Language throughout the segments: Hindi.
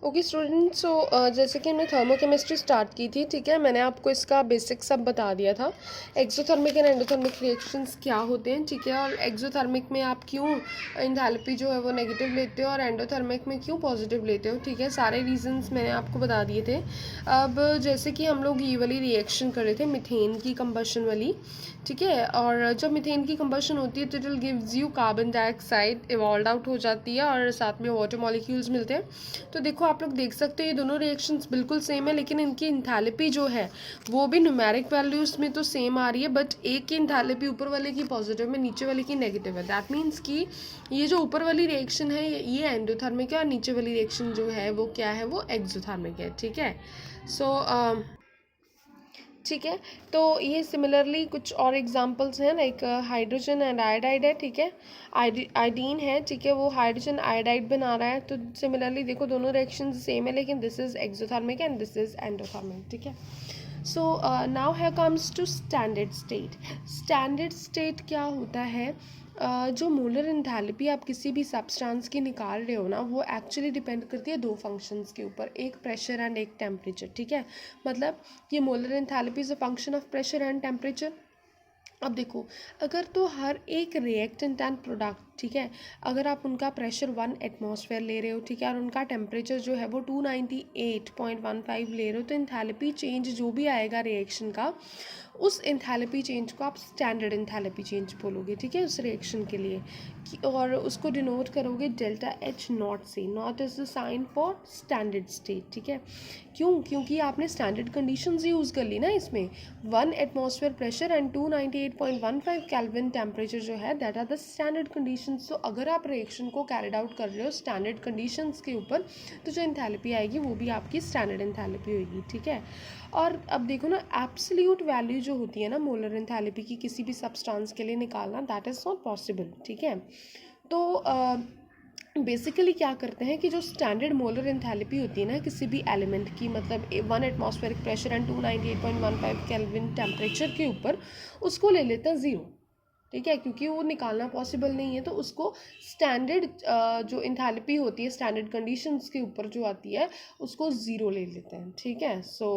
ओके स्टूडेंट, सो जैसे कि हमने थर्मोकेमिस्ट्री स्टार्ट की थी, ठीक है, मैंने आपको इसका बेसिक सब बता दिया था। एक्सोथर्मिक एंड एंडोथर्मिक रिएक्शंस क्या होते हैं, ठीक है, और एक्सोथर्मिक में आप क्यों इंथैल्पी जो है वो नेगेटिव लेते हो और एंडोथर्मिक में क्यों पॉजिटिव लेते हो, ठीक है, सारे रीजंस मैंने आपको बता दिए थे। अब जैसे कि हम लोग ये वाली रिएक्शन कर रहे थे मीथेन की कंबशन वाली, ठीक है, और जब मीथेन की कंबशन होती है तो it will gives you carbon dioxide evolve out हो जाती है और साथ में वाटर मॉलिक्यूल्स मिलते हैं। तो देखो आप लोग देख सकते हो ये दोनों रिएक्शंस बिल्कुल सेम है, लेकिन इनकी इंथैल्पी जो है वो भी न्यूमेरिक वैल्यूज में तो सेम आ रही है, बट एक की इंथैल्पी ऊपर वाले की पॉजिटिव में, नीचे वाले की नेगेटिव है। दैट मीन्स कि ये जो ऊपर वाली रिएक्शन है ये एंडोथर्मिक है और नीचे वाली रिएक्शन जो है वो क्या है, वो एक्सोथर्मिक है, ठीक है। सो ठीक है, तो ये सिमिलरली कुछ और एग्जांपल्स हैं, लाइक हाइड्रोजन एंड आयोडाइड है, ठीक है, आयोडीन है, ठीक है, वो हाइड्रोजन आयोडाइड बना रहा है। तो सिमिलरली देखो दोनों रिएक्शन सेम है, लेकिन this is exothermic and this is endothermic, ठीक है। So now here comes to standard state. Standard state क्या होता है, जो मोलर इंथैल्पी आप किसी भी सब्सटेंस की निकाल रहे हो ना, वो एक्चुअली डिपेंड करती है दो फंक्शंस के ऊपर, एक प्रेशर एंड एक टेम्परेचर, ठीक है। मतलब ये molar enthalpy is a function of pressure and temperature. अब देखो, अगर तो हर एक रिएक्टेंट एंड प्रोडक्ट, ठीक है, अगर आप उनका प्रेशर 1 एटमॉस्फेयर ले रहे हो, ठीक है, और उनका टेम्परेचर जो है वो 298.15 ले रहे हो, तो इंथैल्पी चेंज जो भी आएगा रिएक्शन का, उस इंथैल्पी चेंज को आप स्टैंडर्ड इंथैल्पी चेंज बोलोगे, ठीक है, उस रिएक्शन के लिए। और उसको डिनोट करोगे डेल्टा एच नॉट से। Naught is the sign for standard state, ठीक है। क्यों? क्योंकि आपने स्टैंडर्ड कंडीशंस यूज़ कर ली ना इसमें। 1 atmosphere pressure and 298.15 kelvin temperature जो है, that are the standard conditions. तो अगर आप रिएक्शन को कैरिड आउट कर रहे हो स्टैंडर्ड कंडीशंस के ऊपर, तो जो इंथैल्पी आएगी वो भी आपकी स्टैंडर्ड इंथैल्पी होगी, ठीक है। और अब देखो ना, एब्सोल्यूट वैल्यू जो होती है ना मोलर इंथैल्पी की किसी भी सब्सटेंस के लिए निकालना, दैट इज़ नॉट पॉसिबल, ठीक है। तो बेसिकली क्या करते हैं कि जो स्टैंडर्ड मोलर इंथैल्पी होती है ना किसी भी एलिमेंट की, मतलब 1 atmospheric pressure and 298.15 kelvin temperature के ऊपर, उसको ले लेते हैं ज़ीरो, ठीक है, क्योंकि वो निकालना पॉसिबल नहीं है। तो उसको स्टैंडर्ड जो इंथैल्पी होती है स्टैंडर्ड कंडीशंस के ऊपर जो आती है, उसको ज़ीरो ले लेते हैं, ठीक है। सो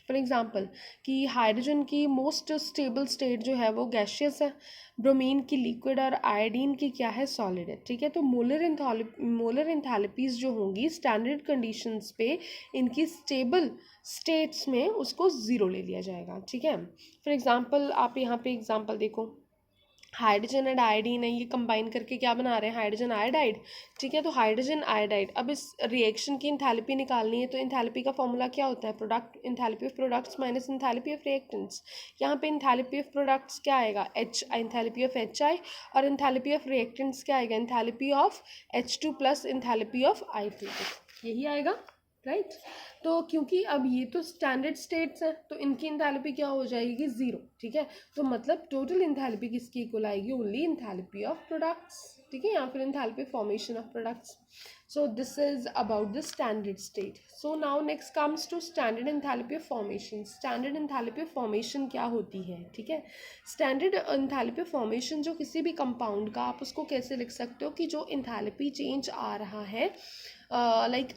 फॉर एग्जांपल कि हाइड्रोजन की मोस्ट स्टेबल स्टेट जो है वो गैशियस है, ब्रोमीन की लिक्विड और आयोडीन की क्या है, सॉलिड है, ठीक है। तो मोलर इंथैल्पीज जो होंगी स्टैंडर्ड कंडीशंस पे, इनकी स्टेबल स्टेट्स में उसको ज़ीरो ले लिया जाएगा, ठीक है। फॉर एग्जांपल आप यहाँ पे एग्जांपल देखो, हाइड्रोजन एंड आयोडीन है, ये कंबाइन करके क्या बना रहे हैं, हाइड्रोजन आयोडाइड, ठीक है। तो हाइड्रोजन आयोडाइड, अब इस रिएक्शन की इंथैल्पी निकालनी है, तो इंथैल्पी का फॉर्मूला क्या होता है, product enthalpy of products minus enthalpy of reactants. यहाँ पे इंथैल्पी ऑफ प्रोडक्ट्स क्या आएगा, H, enthalpy of H I, और इंथैल्पी ऑफ रिएक्टेंट्स क्या आएगा, enthalpy of H2 plus enthalpy of I2, यही आएगा, राइट। तो क्योंकि अब ये तो स्टैंडर्ड स्टेट्स हैं, तो इनकी इंथैल्पी क्या हो जाएगी, ज़ीरो, ठीक है। तो मतलब टोटल इंथैल्पी किसकी इक्वल आएगी, ओनली इंथैल्पी ऑफ प्रोडक्ट्स, ठीक है, या फिर enthalpy formation of products. So this is about the standard state. So now next comes to standard enthalpy of formation. Standard enthalpy of formation क्या होती है, ठीक है। स्टैंडर्ड इंथैल्पी ऑफ फॉर्मेशन जो किसी भी कंपाउंड का, आप उसको कैसे लिख सकते हो कि जो इंथैल्पी चेंज आ रहा है, like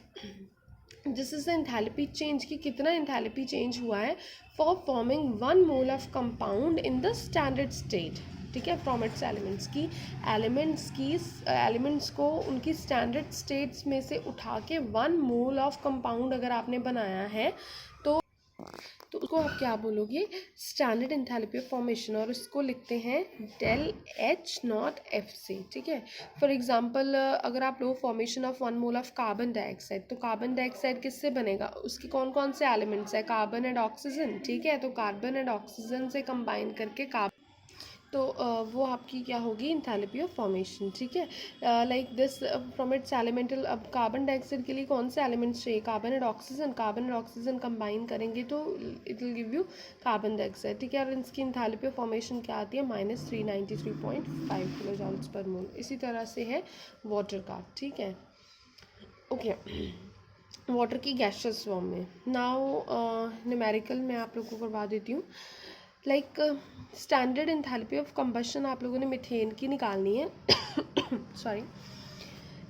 this is the enthalpy change, कि कितना इंथैल्पी चेंज हुआ है for forming 1 mole of compound in the standard state, ठीक है, फ्रॉम इट्स एलिमेंट्स को उनकी स्टैंडर्ड स्टेट्स में से उठा के 1 मोल ऑफ कंपाउंड अगर आपने बनाया है, तो उसको आप क्या बोलोगे, स्टैंडर्ड इंथैल्पी ऑफ फॉर्मेशन, और उसको लिखते हैं डेल एच नॉट एफ से, ठीक है। फॉर एग्जांपल अगर आप लो formation of 1 mole of carbon dioxide, तो कार्बन डाइऑक्साइड किससे बनेगा, उसके कौन कौन से एलिमेंट्स है, कार्बन एंड ऑक्सीजन, ठीक है। तो कार्बन एंड ऑक्सीजन से कंबाइन करके तो वो आपकी क्या होगी, इंथैल्पी ऑफ फॉर्मेशन, ठीक है। Like this from its elemental, अब कार्बन डाइऑक्साइड के लिए कौन से एलिमेंट्स चाहिए, कार्बन एंड ऑक्सीजन कंबाइन करेंगे तो it will give you carbon dioxide, ठीक है। और इसकी इंथैल्पी ऑफ फॉर्मेशन क्या आती है, -393.5 किलो जॉल्स पर मोल। इसी तरह से है वाटर का, ठीक है, ओके। वाटर की गैशियस फॉर्म में। नाउ न्यूमेरिकल मैं आप लोगों को करवा देती हूँ। Like standard enthalpy of combustion आप लोगों ने मीथेन की निकालनी है सॉरी।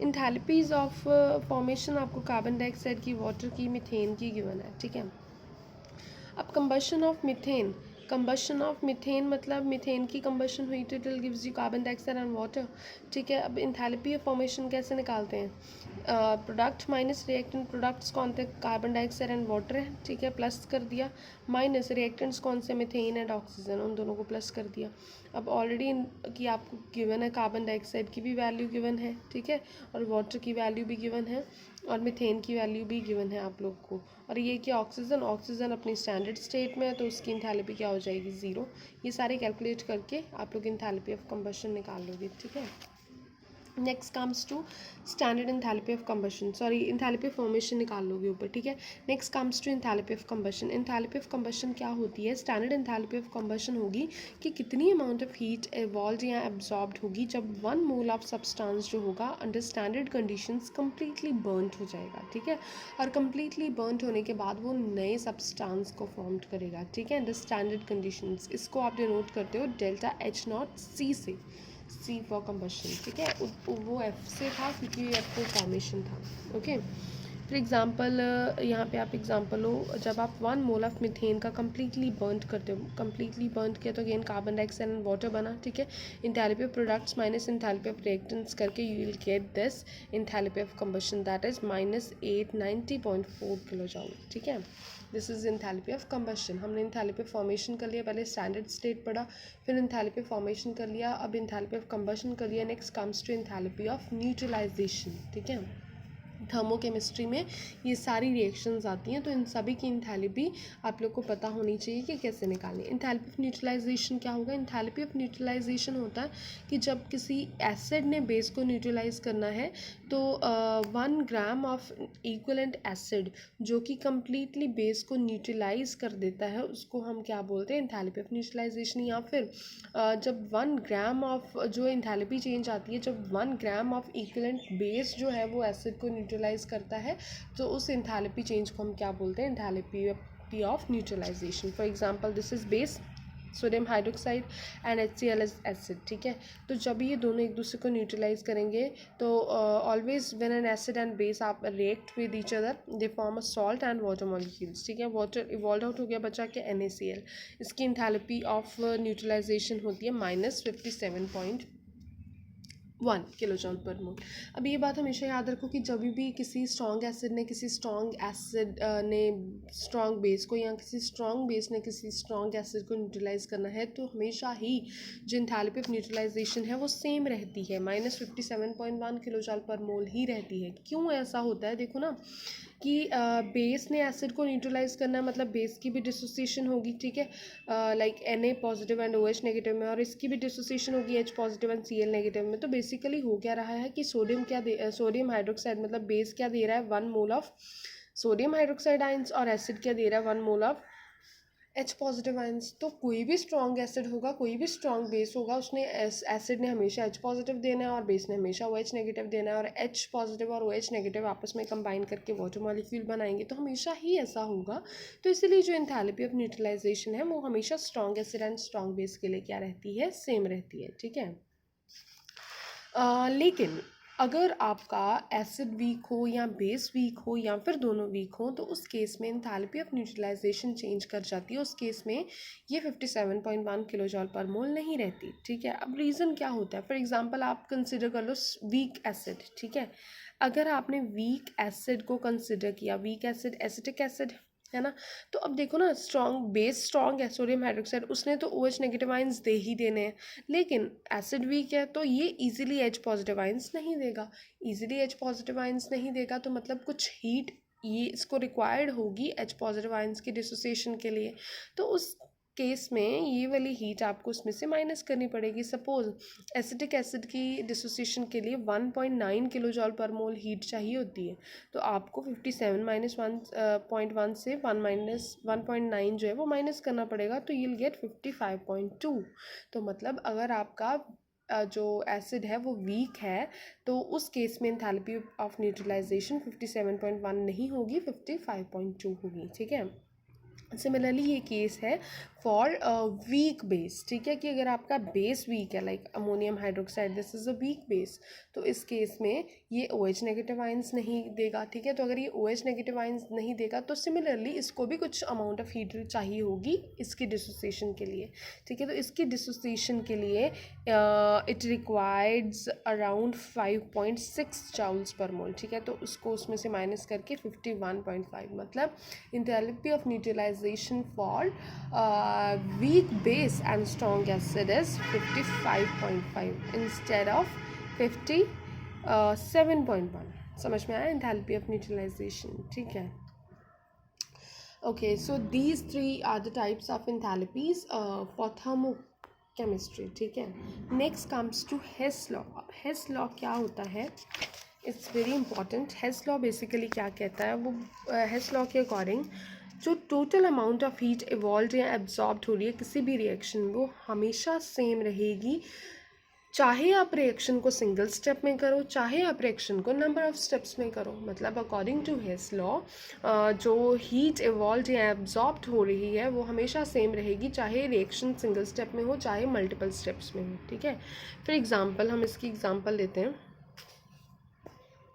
इंथैल्पीज ऑफ फॉर्मेशन आपको कार्बन डाइऑक्साइड की, वाटर की, मीथेन की गिवन है, ठीक है। अब कंबशन ऑफ मीथेन मतलब मीथेन की कंबशन हुई तो it will gives you carbon dioxide and water, ठीक है। अब इंथैल्पी ऑफ फॉर्मेशन कैसे निकालते हैं, प्रोडक्ट माइनस रिएक्टेंट, प्रोडक्ट्स कौन थे, कार्बन डाइऑक्साइड एंड वाटर है, ठीक है, प्लस कर दिया, माइनस रिएक्टेंट्स कौन से, मीथेन एंड ऑक्सीजन, उन दोनों को प्लस कर दिया। अब ऑलरेडी कि आपको गिवन है कार्बन डाइऑक्साइड की भी वैल्यू गिवन है, ठीक है, और वाटर की वैल्यू भी गिवन है, और मीथेन की वैल्यू भी गिवन है आप लोग को। और ये कि ऑक्सीजन अपनी स्टैंडर्ड स्टेट में है तो उसकी इंथैल्पी क्या हो जाएगी, ज़ीरो। ये सारे कैलकुलेट करके आप लोग इंथैल्पी ऑफ कंबशन निकाल लोगे, ठीक है। Next comes to standard enthalpy of combustion, sorry enthalpy of formation निकाल लोगे ऊपर, ठीक है। Next comes to enthalpy of combustion. Enthalpy of combustion क्या होती है, स्टैंडर्ड इंथैल्पी ऑफ कंबशन होगी कि कितनी अमाउंट ऑफ हीट एवॉल्व या एब्जॉर्ब्ड होगी जब 1 मोल ऑफ सब्सटेंस जो होगा under standard conditions completely burned हो जाएगा, ठीक है। और कम्प्लीटली बर्नड होने के बाद वो नए सब्सटेंस को फॉर्म करेगा, ठीक है, अंडर स्टैंडर्ड कंडीशंस। इसको आप डिनोट करते हो डेल्टा H नॉट C से, C फॉर कंबशन, ठीक है। वो F से था क्योंकि F को फॉर्मेशन था, ओके। फॉर एग्जांपल यहाँ पे आप एग्जांपल लो, जब आप 1 मोल ऑफ मीथेन का कम्प्लीटली बर्न करते हो, कम्प्लीटली बर्न किया तो again carbon dioxide and water बना, ठीक है। Enthalpy of products minus enthalpy of reactants करके you will get this enthalpy of combustion that is -890.4 kilo joule, ठीक है। This is enthalpy of combustion. हमने इंथैल्पी ऑफ फॉर्मेशन कर लिया, पहले स्टैंडर्ड स्टेट पढ़ा, फिर इंथैल्पी ऑफ फॉर्मेशन कर लिया, अब इंथैल्पी ऑफ कंबशन कर लिया। Next comes to enthalpy of neutralisation, ठीक है। थर्मोकेमिस्ट्री में ये सारी रिएक्शंस आती हैं, तो इन सभी की इंथैल्पी आप लोग को पता होनी चाहिए कि कैसे निकालनी है। इंथैल्पी ऑफ न्यूट्रलाइजेशन क्या होगा, इंथैल्पी ऑफ न्यूट्रलाइजेशन होता है कि जब किसी एसिड ने बेस को न्यूट्रलाइज करना है तो 1 ग्राम ऑफ इक्विवेलेंट एसिड जो कि कम्प्लीटली बेस को न्यूट्रलाइज कर देता है उसको हम क्या बोलते हैं, इंथैल्पी ऑफ न्यूट्रलाइजेशन। या फिर जब 1 ग्राम ऑफ जो इंथैल्पी चेंज आती है, जब 1 ग्राम ऑफ इक्विवेलेंट बेस जो है वो एसिड को न्यूट्रलाइज करता है तो उस इंथैल्पी चेंज को हम क्या बोलते हैं, enthalpy of neutralisation. For example this is base sodium hydroxide and HCl acid, ठीक है। तो जब ये दोनों एक दूसरे को न्यूट्रलाइज करेंगे तो always when an acid and base आप react with each other they form a salt and water molecules, ठीक है। वाटर इवॉल्व आउट हो गया, बचा के NaCl। इसकी इंथैल्पी ऑफ न्यूट्रलाइजेशन होती है -57.1 किलो जूल पर मोल। अब ये बात हमेशा याद रखो कि जब भी किसी स्ट्रॉन्ग एसिड ने किसी स्ट्रॉन्ग एसिड ने स्ट्रॉन्ग बेस को, या किसी स्ट्रॉन्ग बेस ने किसी स्ट्रॉन्ग एसिड को न्यूट्रलाइज करना है तो हमेशा ही जो इंथैल्पी ऑफ न्यूट्रलाइजेशन है वो सेम रहती है, -57.1 किलो जूल पर मोल ही रहती है। क्यों ऐसा होता है, देखो ना कि बेस ने एसिड को न्यूट्रलाइज करना है, मतलब बेस की भी डिसोसिएशन होगी, ठीक है, like Na positive and OH negative में, और इसकी भी डिसोसिएशन होगी H positive and Cl negative में। तो बेसिकली हो क्या रहा है कि सोडियम हाइड्रोक्साइड मतलब बेस क्या दे रहा है, 1 mole of sodium hydroxide ions, और एसिड क्या दे रहा है, 1 mole of H positive ions. तो कोई भी स्ट्रॉन्ग एसिड होगा, कोई भी स्ट्रॉन्ग बेस होगा, उसने एसिड ने हमेशा H पॉजिटिव देना है और बेस ने हमेशा OH नेगेटिव देना है, और H पॉजिटिव और OH नेगेटिव आपस में कंबाइन करके वाटर मॉलिक्यूल बनाएंगे, तो हमेशा ही ऐसा होगा। तो इसलिए जो इंथैल्पी ऑफ न्यूट्रलाइजेशन है वो हमेशा strong acid and strong base के लिए क्या रहती है, सेम रहती है, ठीक है। लेकिन अगर आपका एसिड वीक हो या बेस वीक हो या फिर दोनों वीक हो तो उस केस में इंथैल्पी ऑफ न्यूट्रलाइजेशन चेंज कर जाती है। उस केस में ये 57.1 किलो जूल पर मोल नहीं रहती, ठीक है। अब रीज़न क्या होता है, फॉर एग्जांपल आप कंसिडर कर लो वीक एसिड, ठीक है। अगर आपने वीक एसिड को कंसिडर किया, वीक एसिड एसिटिक एसिड है ना, तो अब देखो ना स्ट्रॉन्ग बेस स्ट्रॉन्ग है सोडियम हाइड्रोक्साइड, उसने तो OH नेगेटिव आइंस दे ही देने हैं, लेकिन एसिड वीक है तो ये इजीली H पॉजिटिव आइंस नहीं देगा। इजीली H पॉजिटिव आइंस नहीं देगा तो मतलब कुछ हीट ये इसको रिक्वायर्ड होगी H पॉजिटिव आइंस की डिसोसिएशन के लिए। तो उस केस में ये वाली हीट आपको उसमें से माइनस करनी पड़ेगी। सपोज एसिटिक एसिड की डिसोसिएशन के लिए 1.9 किलो जूल पर मोल हीट चाहिए होती है, तो आपको 57 - 1.1 से 1 - 1.9 जो है वो माइनस करना पड़ेगा, तो you'll get 55.2। तो मतलब अगर आपका जो एसिड है वो वीक है तो उस केस में इंथैल्पी ऑफ न्यूट्रलाइजेशन 57.1 नहीं होगी, 55.2 होगी, ठीक है। सिमिलरली ये केस है फॉर वीक बेस, ठीक है, कि अगर आपका बेस वीक है like ammonium hydroxide, this is a weak base, तो इस केस में ये OH नेगेटिव आयंस नहीं देगा, ठीक है। तो अगर ये OH नेगेटिव आयंस नहीं देगा तो सिमिलरली इसको भी कुछ अमाउंट ऑफ हीट चाहिए होगी इसकी डिसोसिएशन के लिए, ठीक है। तो इसकी डिसोसिएशन के लिए इट रिक्वायर्ड्स अराउंड 5.6 जूल्स पर मोल, ठीक है। तो उसको उसमें से माइनस करके 51.5, मतलब enthalpy of neutralization for weak base and strong acid is 55.5 instead of 57.1। समझ में आया enthalpy of neutralization, ठीक है। Okay, so these three are the types of enthalpies for thermochemistry, ठीक है। Next comes to Hess law। अब Hess law क्या होता है, it's very important. Hess law basically क्या कहता है, वो हेस लॉ के अकॉर्डिंग जो total amount of heat evolve या एब्जॉर्ब्ड हो रही है किसी भी रिएक्शन में, वो हमेशा सेम रहेगी, चाहे आप रिएक्शन को सिंगल स्टेप में करो, चाहे आप रिएक्शन को नंबर ऑफ स्टेप्स में करो। मतलब अकॉर्डिंग टू हेस लॉ जो हीट इवॉल्व या एब्जॉर्ब्ड हो रही है वो हमेशा सेम रहेगी, चाहे रिएक्शन सिंगल स्टेप में हो चाहे मल्टीपल स्टेप्स में हो, ठीक है। फॉर एग्जांपल हम इसकी एग्जांपल लेते हैं।